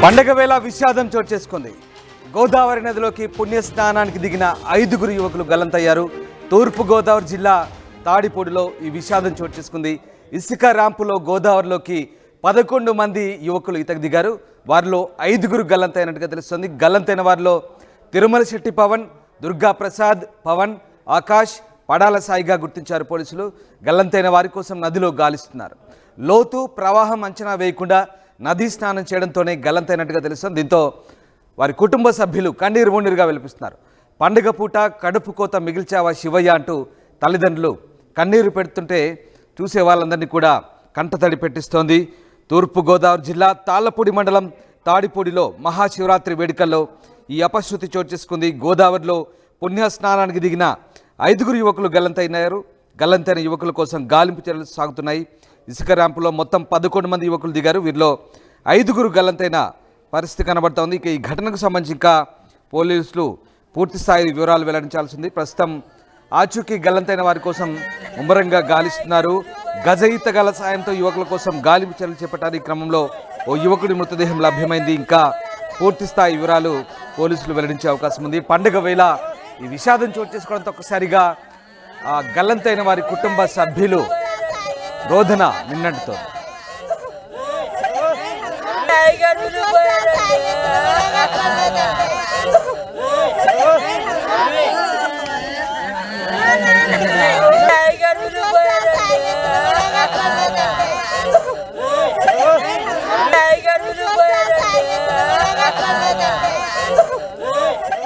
పండగ వేళ విషాదం చోటు చేసుకుంది. గోదావరి నదిలోకి పుణ్యస్నానానికి దిగిన 5గురు యువకులు గల్లంతయ్యారు. తూర్పు గోదావరి జిల్లా తాడిపూడిలో ఈ విషాదం చోటు చేసుకుంది. ఇసుక ర్యాంపులో గోదావరిలోకి 11 మంది యువకులు ఈతకు దిగారు. వారిలో 5గురు గల్లంతైనట్టుగా తెలుస్తుంది. గల్లంతైన వారిలో తిరుమల శెట్టి పవన్, దుర్గా ప్రసాద్, పవన్, ఆకాష్, పడాల సాయిగా గుర్తించారు పోలీసులు. గల్లంతైన వారి కోసం నదిలో గాలిస్తున్నారు. లోతు ప్రవాహం అంచనా వేయకుండా నదీ స్నానం చేయడంతోనే గల్లంతైనట్టుగా తెలుస్తుంది. దీంతో వారి కుటుంబ సభ్యులు కన్నీరు మున్నీరుగా వెలిపిస్తున్నారు. పండుగ పూట కడుపు కోత మిగిల్చావా శివయ్య అంటూ తల్లిదండ్రులు కన్నీరు పెడుతుంటే చూసే వాళ్ళందరినీ కూడా కంటతడి పెట్టిస్తోంది. తూర్పు గోదావరి జిల్లా తాళ్ళపూడి మండలం తాడిపూడిలో మహాశివరాత్రి వేడుకల్లో ఈ అపశృతి చోటు చేసుకుంది. గోదావరిలో పుణ్యస్నానానికి దిగిన 5గురు యువకులు గల్లంతైనారు. గల్లంతైన యువకుల కోసం గాలింపు చర్యలు సాగుతున్నాయి. ఇసుక ర్యాంపులో మొత్తం 11 మంది యువకులు దిగారు. వీరిలో 5గురు గల్లంతైన పరిస్థితి కనబడుతోంది. ఇక ఈ ఘటనకు సంబంధించి ఇంకా పోలీసులు పూర్తి స్థాయి వివరాలు వెల్లడించాల్సింది. ప్రస్తుతం ఆచూకీ గల్లంతైన వారి కోసం ముమ్మరంగా గాలిస్తున్నారు. గజ ఈతగాల సాయంతో యువకుల కోసం గాలింపు చర్యలు చేపట్టారు. ఈ క్రమంలో ఓ యువకుడి మృతదేహం లభ్యమైంది. ఇంకా పూర్తి స్థాయి వివరాలు పోలీసులు వెల్లడించే అవకాశం ఉంది. పండుగ వేళ ఈ విషాదం చోటు చేసుకోవడంతో ఒక్కసారిగా గల్లంతైన వారి కుటుంబ సభ్యులు రోదన నిన్నటితో